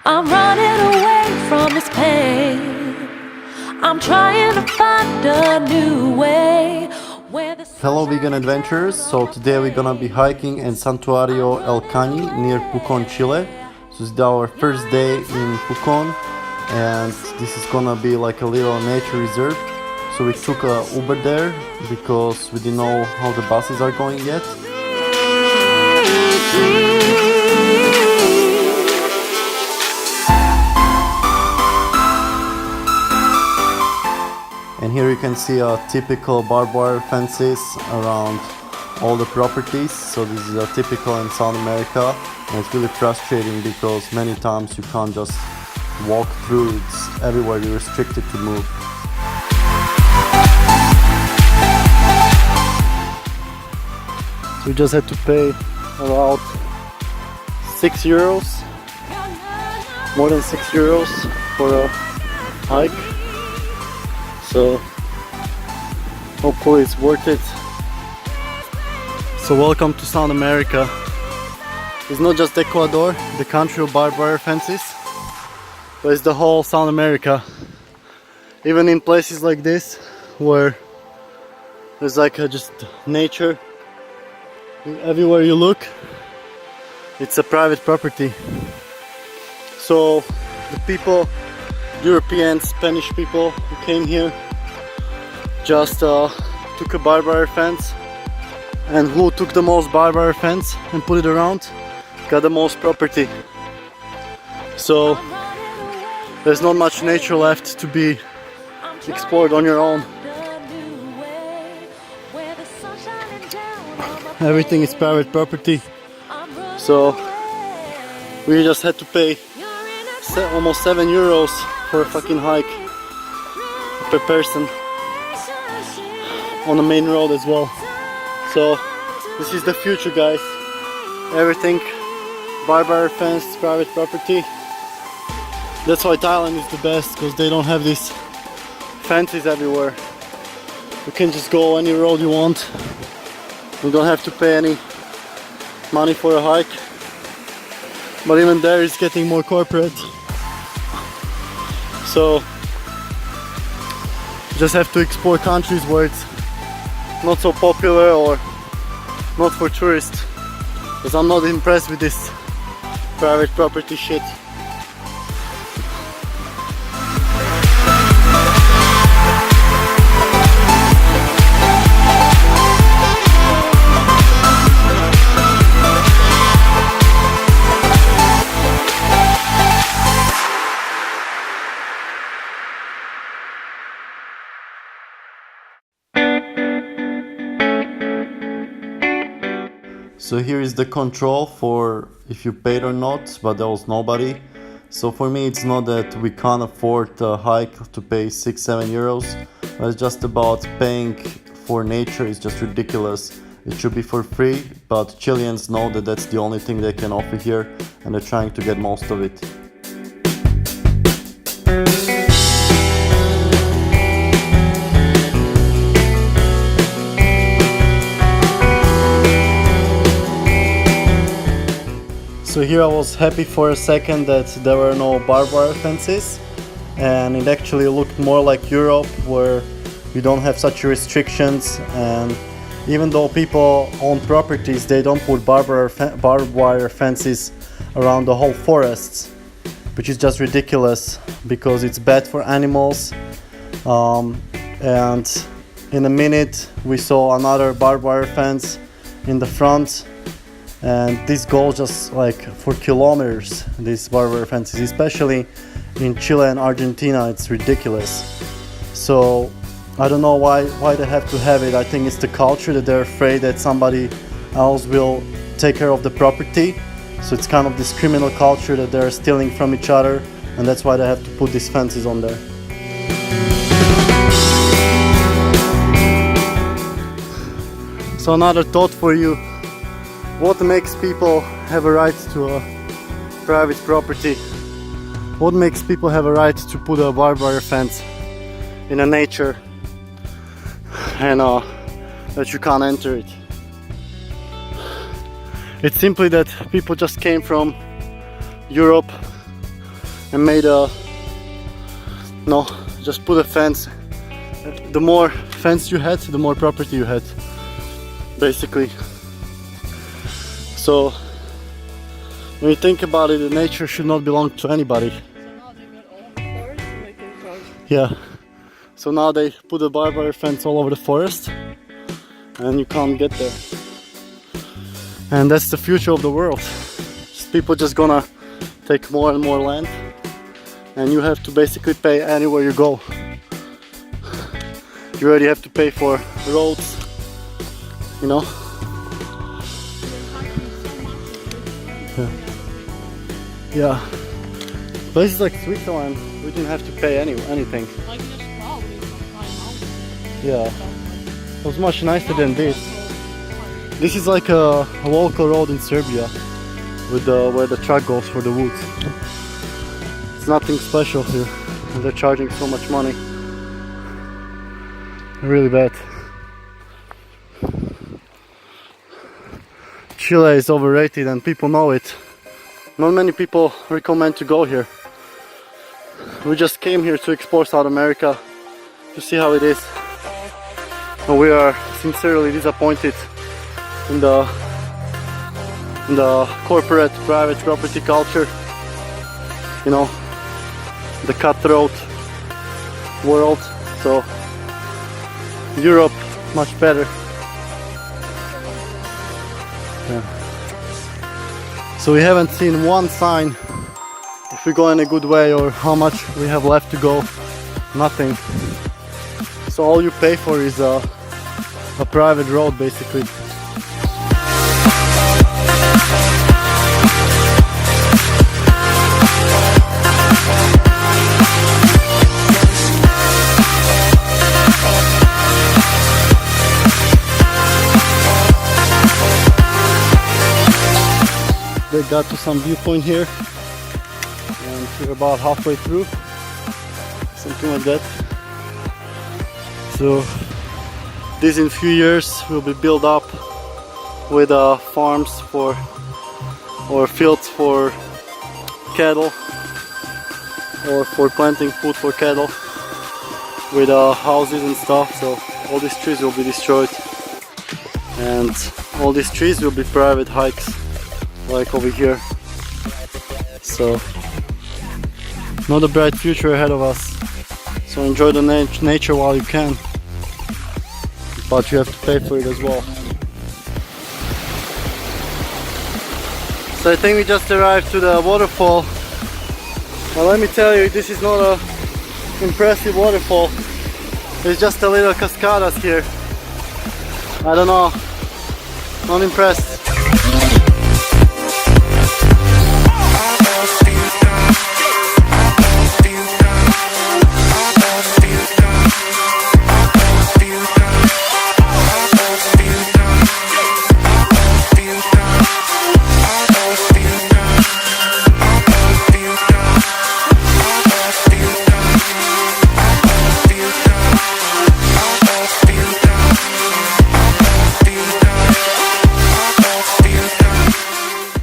I'm running away from this pain. I'm trying to find a new way. Hello vegan adventurers, so today we're gonna be hiking in Santuario El Cani near Pucon, Chile. So this is our first day in Pucon and this is gonna be like a little nature reserve. So we took a Uber there because we didn't know how the buses are going yet. And here you can see a typical barbed wire fences around all the properties. So this is a typical in South America, and it's really frustrating because many times you can't just walk through. It's everywhere you're restricted to move. So we just had to pay about €6, more than €6 for a hike. So hopefully it's worth it. So welcome to South America. It's not just Ecuador, the country of barbed wire fences, but it's the whole South America. Even in places like this where there's like just nature, everywhere you look it's a private property. So the people, European, Spanish people who came here just took a barbed wire fence, and who took the most barbed wire fence and put it around got the most property. So there's not much nature left to be explored on your own. Everything is private property. So we just had to pay almost €7 for a fucking hike per person on the main road as well. So this is the future, guys. Everything barbed wire fence, private property. That's why Thailand is the best, because they don't have these fences everywhere. You can just go any road you want. You don't have to pay any money for a hike. But even there it's getting more corporate. So you just have to explore countries where it's not so popular or not for tourists, because I'm not impressed with this private property shit. So here is the control for if you paid or not, but there was nobody. So for me it's not that we can't afford a hike to pay €6-7, but it's just about paying for nature is just ridiculous. It should be for free, but Chileans know that that's the only thing they can offer here, and they're trying to get most of it. So here I was happy for a second that there were no barbed wire fences, and it actually looked more like Europe, where you don't have such restrictions, and even though people own properties, they don't put barbed wire fences around the whole forests, which is just ridiculous because it's bad for animals. And in a minute we saw another barbed wire fence in the front. And this goes just like for kilometers, these barbed wire fences, especially in Chile and Argentina. It's ridiculous. So I don't know why they have to have it. I think it's the culture that they're afraid that somebody else will take care of the property. So it's kind of this criminal culture that they're stealing from each other, and that's why they have to put these fences on there. So another thought for you. What makes people have a right to a private property? What makes people have a right to put a barbed wire fence in a nature and that you can't enter it? It's simply that people just came from Europe and made a no, just put a fence. The more fence you had, the more property you had, basically. So when you think about it, the nature should not belong to anybody. Yeah. So now they put a barbed wire fence all over the forest and you can't get there. And that's the future of the world. People just gonna take more and more land and you have to basically pay anywhere you go. You already have to pay for roads, you know? Yeah. Places like Switzerland, we didn't have to pay anything. Yeah, it was much nicer than this. This is like a local road in Serbia, with where the truck goes for the woods. It's nothing special here, and they're charging so much money. Really bad. Chile is overrated and people know it. Not many people recommend to go here. We just came here to explore South America, to see how it is. And we are sincerely disappointed in the corporate private property culture, you know, the cutthroat world. So Europe much better. Yeah. So we haven't seen one sign if we go in a good way or how much we have left to go. Nothing. So all you pay for is a private road, basically. They got to some viewpoint here and we're about halfway through, something like that. So this in a few years will be built up with farms for or fields for cattle or for planting food for cattle, with houses and stuff. So all these trees will be destroyed and all these trees will be private hikes, like over here. So not a bright future ahead of us. So enjoy the nature while you can, but you have to pay for it as well. So I think we just arrived to the waterfall. Well, let me tell you, this is not a impressive waterfall. It's just a little cascadas here. I don't know, not impressed.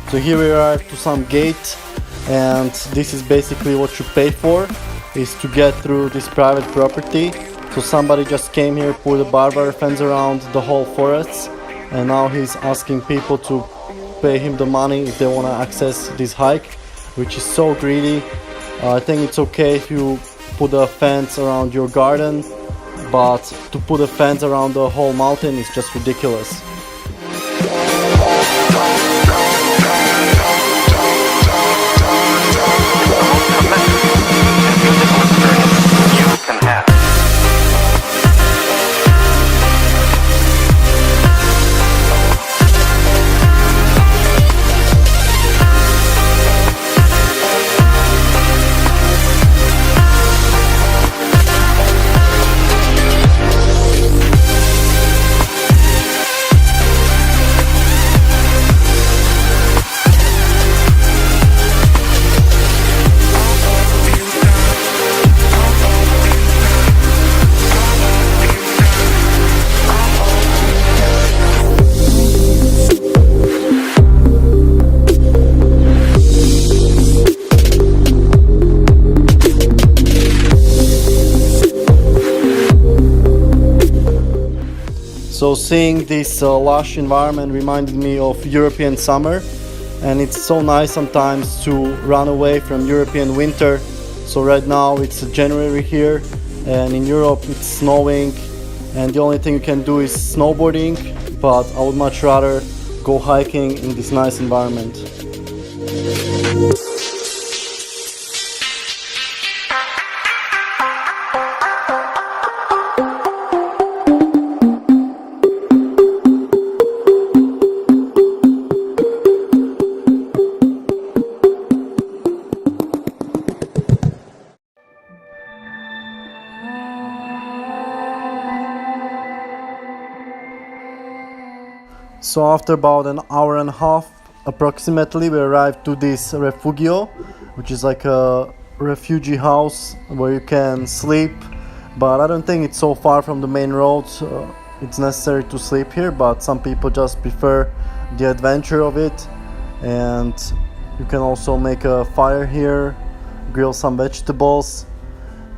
So here we are to some gate, and this is basically what you pay for, is to get through this private property. So somebody just came here, put a barbed wire fence around the whole forest, and now he's asking people to pay him the money if they want to access this hike, which is so greedy. I think it's okay if you put a fence around your garden, but to put a fence around the whole mountain is just ridiculous. So seeing this lush environment reminded me of European summer, and it's so nice sometimes to run away from European winter. So right now it's January here, and in Europe it's snowing, and the only thing you can do is snowboarding, but I would much rather go hiking in this nice environment. So after about an hour and a half approximately, we arrived to this refugio, which is like a refugee house where you can sleep, but I don't think it's so far from the main road. It's necessary to sleep here, but some people just prefer the adventure of it. And you can also make a fire here, grill some vegetables,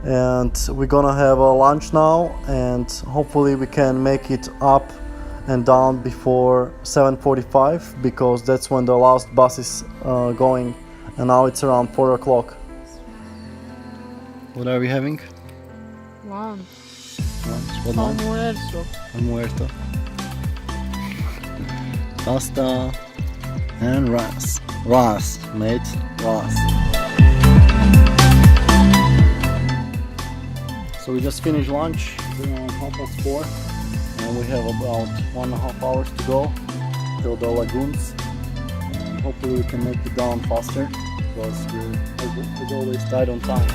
and we're gonna have a lunch now, and hopefully we can make it up and down before 7:45, because that's when the last bus is going, and now it's around 4 o'clock. What are we having? Lunch. What lunch? Almuerzo. Almuerzo. Pasta and rice. Rice, mate. Rice. So we just finished lunch. It's around 4:30. And we have about 1.5 hours to go till the lagoons, and hopefully we can make it down faster, because we're as always tight on time.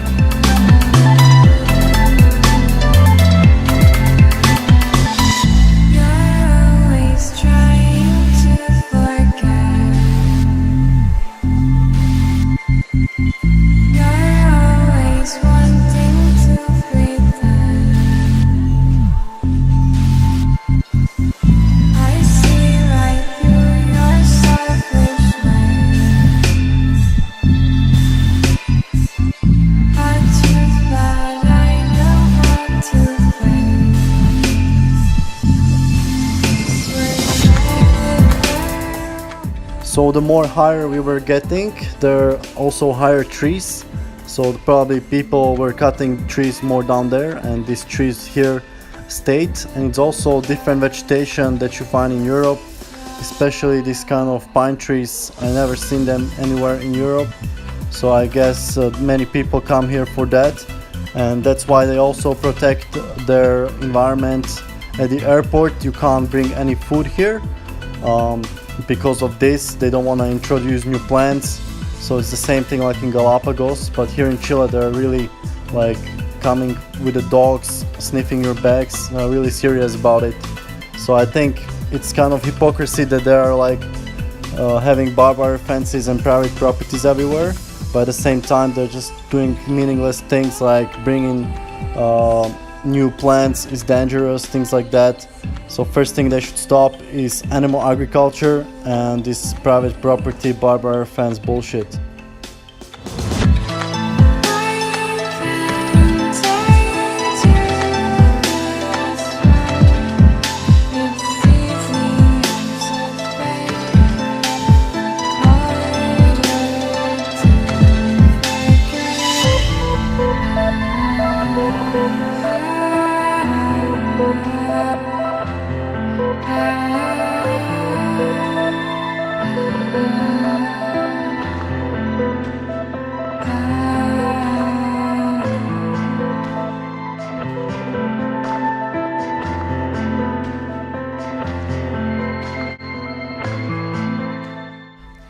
So the more higher we were getting, there are also higher trees. So probably people were cutting trees more down there, and these trees here stayed. And it's also different vegetation that you find in Europe, especially this kind of pine trees. I never seen them anywhere in Europe. So I guess many people come here for that. And that's why they also protect their environment. At the airport you can't bring any food here. Because of this, they don't want to introduce new plants. So it's the same thing like in Galapagos, but here in Chile they're really like coming with the dogs, sniffing your bags, really serious about it. So I think it's kind of hypocrisy that they are like having barbed wire fences and private properties everywhere, but at the same time they're just doing meaningless things like bringing new plants is dangerous, things like that. So first thing they should stop is animal agriculture and this private property barbed wire fence bullshit.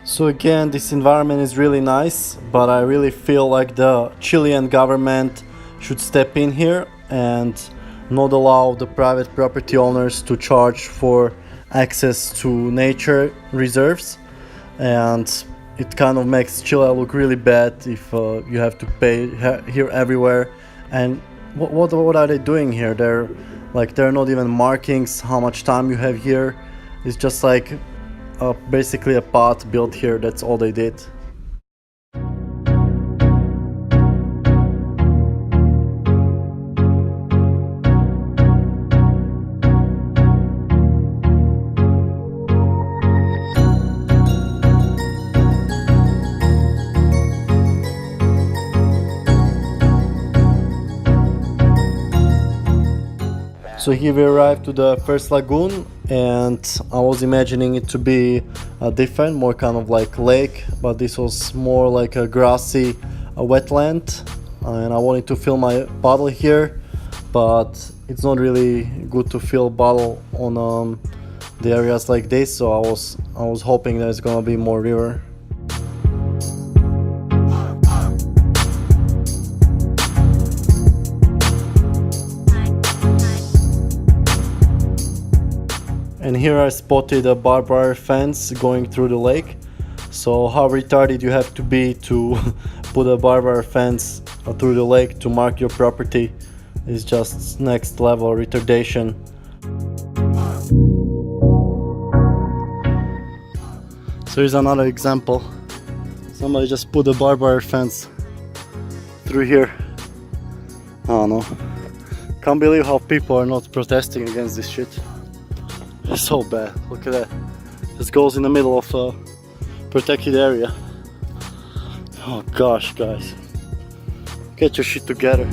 So again, this environment is really nice, but I really feel like the Chilean government should step in here and not allow the private property owners to charge for access to nature reserves. And it kind of makes Chile look really bad if you have to pay here everywhere. And what are they doing here? They're not even markings how much time you have here. It's just like basically a path built here. That's all they did. So here we arrived to the first lagoon, and I was imagining it to be different, more kind of like lake, but this was more like a grassy wetland, and I wanted to fill my bottle here, but it's not really good to fill bottle on the areas like this, so I was hoping there's gonna be more river. And here I spotted a barbed wire fence going through the lake. So how retarded you have to be to put a barbed wire fence through the lake to mark your property is just next level retardation. So here's another example. Somebody just put a barbed wire fence through here. I don't know. Can't believe how people are not protesting against this shit. It's so bad. Look at that. This goes in the middle of a protected area. Oh gosh, guys. Get your shit together.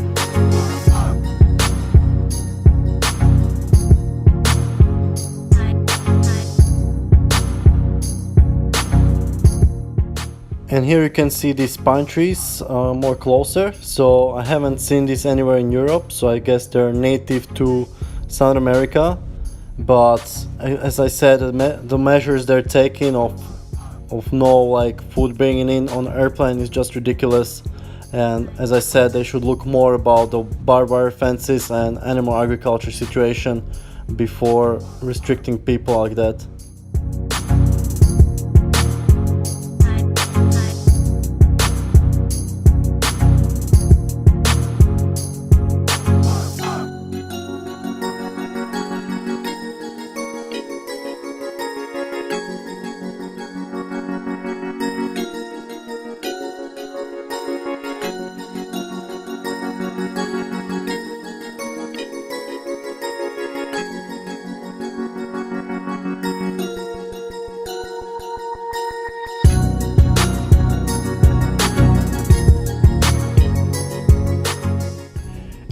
And here you can see these pine trees more closer. So I haven't seen this anywhere in Europe, so I guess they're native to South America. But as I said, the measures they're taking of no like food bringing in on airplane is just ridiculous. And as I said, they should look more about the barbed wire fences and animal agriculture situation before restricting people like that.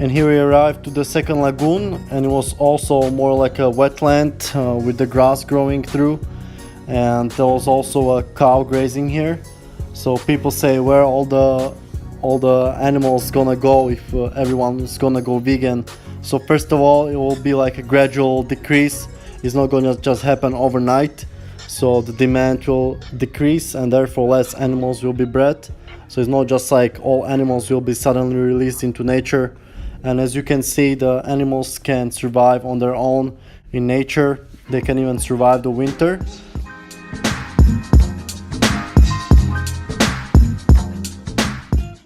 And here we arrived to the second lagoon, and it was also more like a wetland with the grass growing through, and there was also a cow grazing here. So people say, where all the animals gonna go if everyone is gonna go vegan? So first of all, it will be like a gradual decrease. It's not gonna just happen overnight. So the demand will decrease, and therefore less animals will be bred. So it's not just like all animals will be suddenly released into nature. And as you can see, the animals can survive on their own in nature. They can even survive the winter.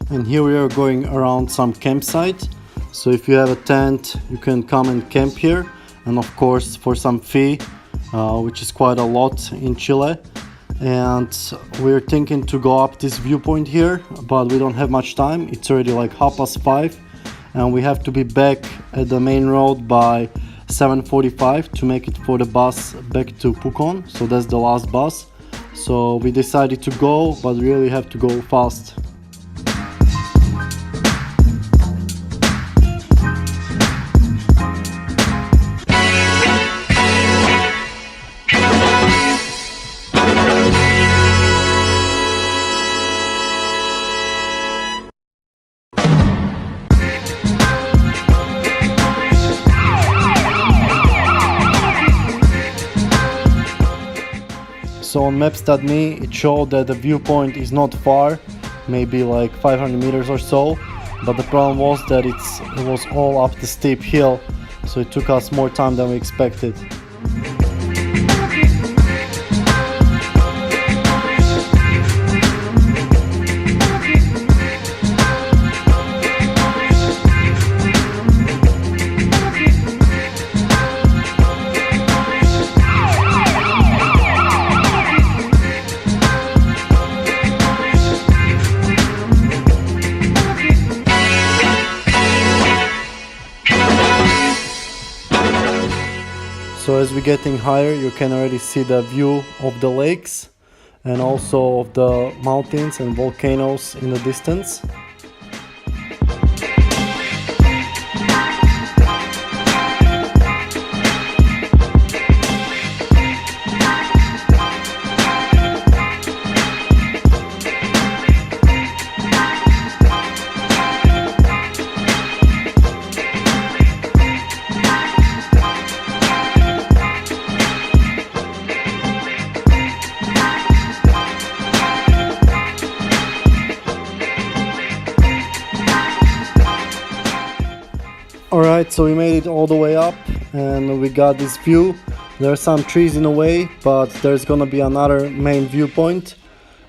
And here we are going around some campsite. So if you have a tent, you can come and camp here. And of course, for some fee, which is quite a lot in Chile. And we're thinking to go up this viewpoint here, but we don't have much time. It's already like 5:30. And we have to be back at the main road by 7:45 to make it for the bus back to Pucon. So that's the last bus. So we decided to go, but really have to go fast. So on maps.me it showed that the viewpoint is not far, maybe like 500 meters or so, but the problem was that it was all up the steep hill, so it took us more time than we expected. So as we're getting higher, you can already see the view of the lakes and also of the mountains and volcanoes in the distance. Alright, so we made it all the way up and we got this view. There are some trees in the way, but there's gonna be another main viewpoint.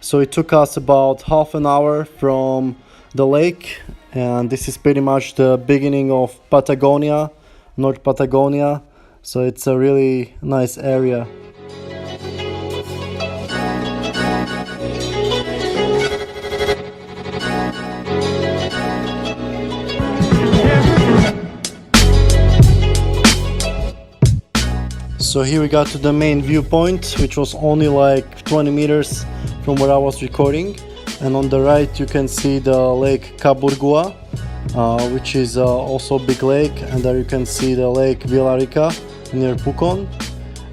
So it took us about half an hour from the lake, and this is pretty much the beginning of Patagonia, North Patagonia. So it's a really nice area. So here we got to the main viewpoint, which was only like 20 meters from where I was recording. And on the right you can see the lake Caburgua, which is also a big lake. And there you can see the lake Villarrica near Pucon.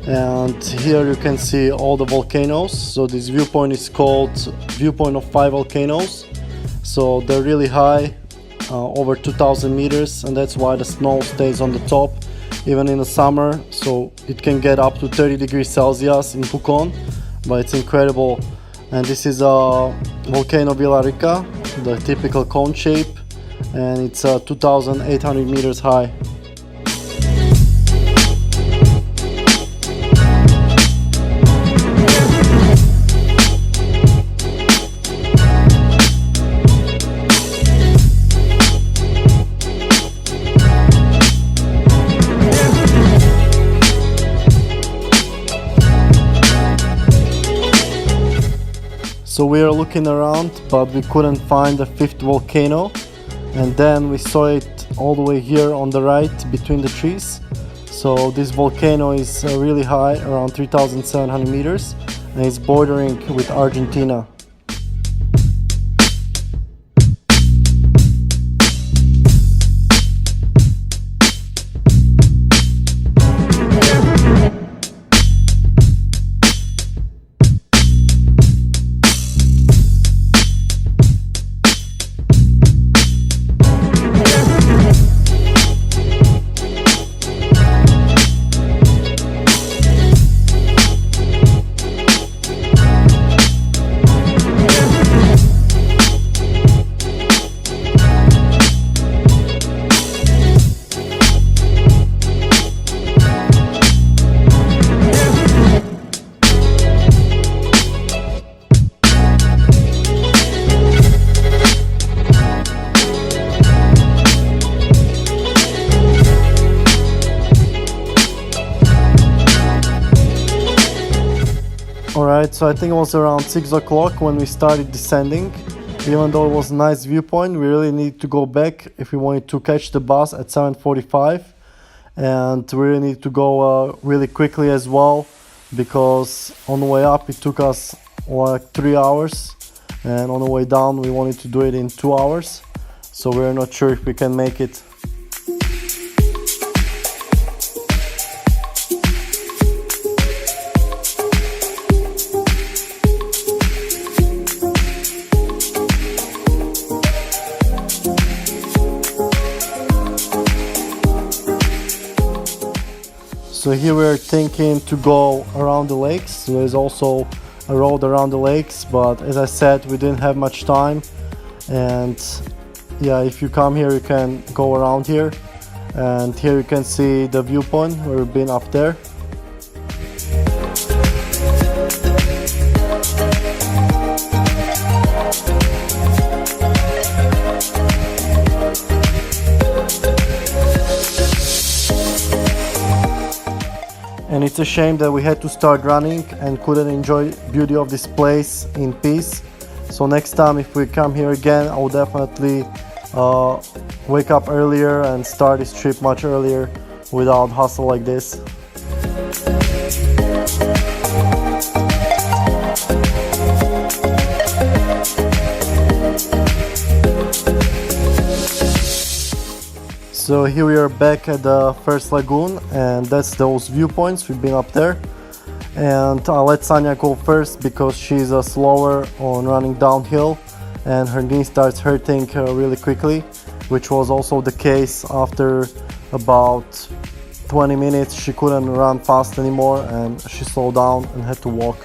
And here you can see all the volcanoes. So this viewpoint is called Viewpoint of 5 Volcanoes. So they're really high, over 2,000 meters, and that's why the snow stays on the top even in the summer. So it can get up to 30 degrees Celsius in Pucon, but it's incredible. And this is a volcano Villarrica, the typical cone shape, and it's 2,800 meters high. So we are looking around, but we couldn't find the 5th volcano, and then we saw it all the way here on the right between the trees. So this volcano is really high, around 3,700 meters, and it's bordering with Argentina. Alright, so I think it was around 6 o'clock when we started descending. Even though it was a nice viewpoint, we really need to go back if we wanted to catch the bus at 7:45. And we really need to go really quickly as well, because on the way up it took us like 3 hours, and on the way down we wanted to do it in 2 hours. So we're not sure if we can make it. So here we're thinking to go around the lakes. So there's also a road around the lakes, but as I said, we didn't have much time. And yeah, if you come here, you can go around here. And here you can see the viewpoint where we've been up there. And it's a shame that we had to start running and couldn't enjoy the beauty of this place in peace. So next time if we come here again, I will definitely wake up earlier and start this trip much earlier without hustle like this. So here we are back at the first lagoon, and that's those viewpoints. We've been up there, and I'll let Sanya go first because she's slower on running downhill and her knee starts hurting really quickly, which was also the case after about 20 minutes. She couldn't run fast anymore and she slowed down and had to walk.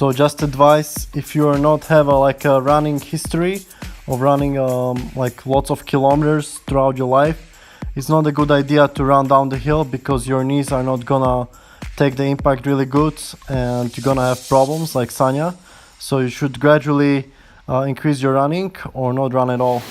So just advice, if you are not have a running history of running like lots of kilometers throughout your life, it's not a good idea to run down the hill because your knees are not gonna take the impact really good and you're gonna have problems like Sanya. So you should gradually increase your running or not run at all.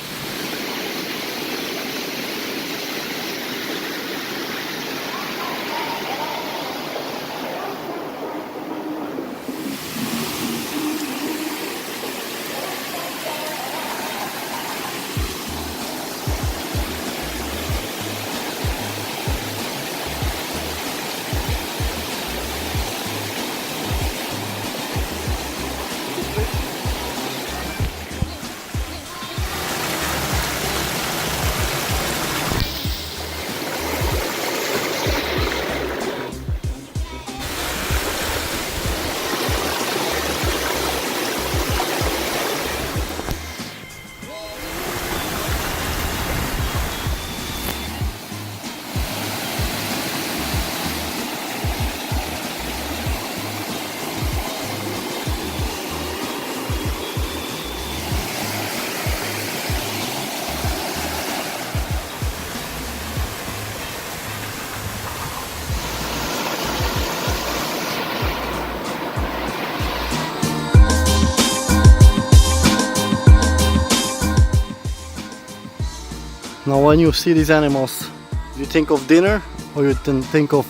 Now when you see these animals, you think of dinner or you think of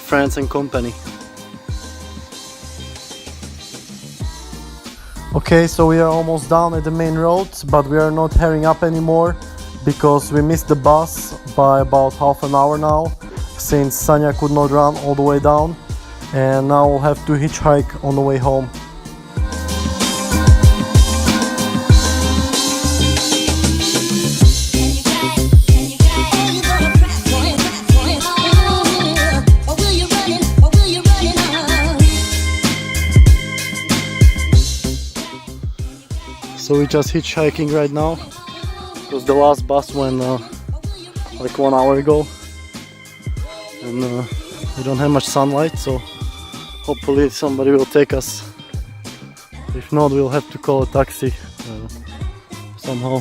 friends and company? Okay, so we are almost down at the main road, but we are not hurrying up anymore because we missed the bus by about half an hour now, since Sanya could not run all the way down, and now we'll have to hitchhike on the way home. So we're just hitchhiking right now because the last bus went like 1 hour ago, and we don't have much sunlight, so hopefully somebody will take us. If not, we'll have to call a taxi somehow.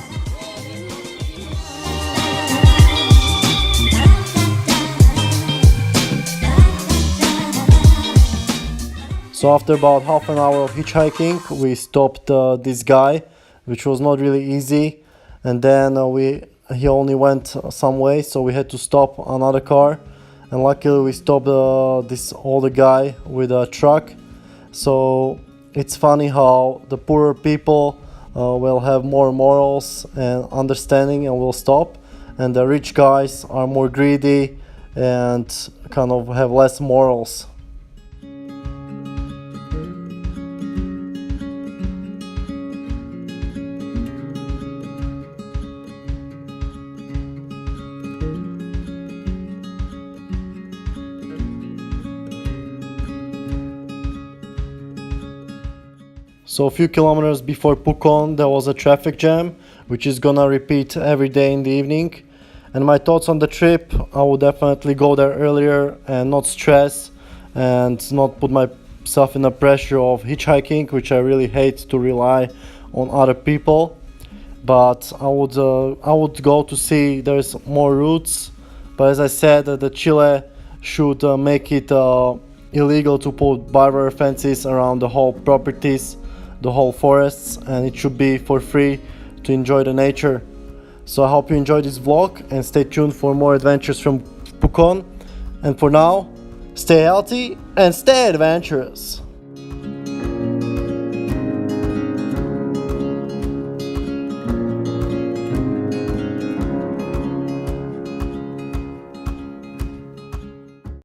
So after about half an hour of hitchhiking, we stopped this guy, which was not really easy, and then he only went some way, so we had to stop another car, and luckily we stopped this older guy with a truck. So it's funny how the poorer people will have more morals and understanding and will stop, and the rich guys are more greedy and kind of have less morals. So a few kilometers before Pucon there was a traffic jam, which is gonna repeat every day in the evening. And my thoughts on the trip, I would definitely go there earlier and not stress and not put myself in the pressure of hitchhiking, which I really hate to rely on other people. But I would go to see there's more routes. But as I said, the Chile should make it illegal to put barbed wire fences around the whole properties, the whole forests, and it should be for free to enjoy the nature. So I hope you enjoyed this vlog and stay tuned for more adventures from Pucon. And for now, stay healthy and stay adventurous.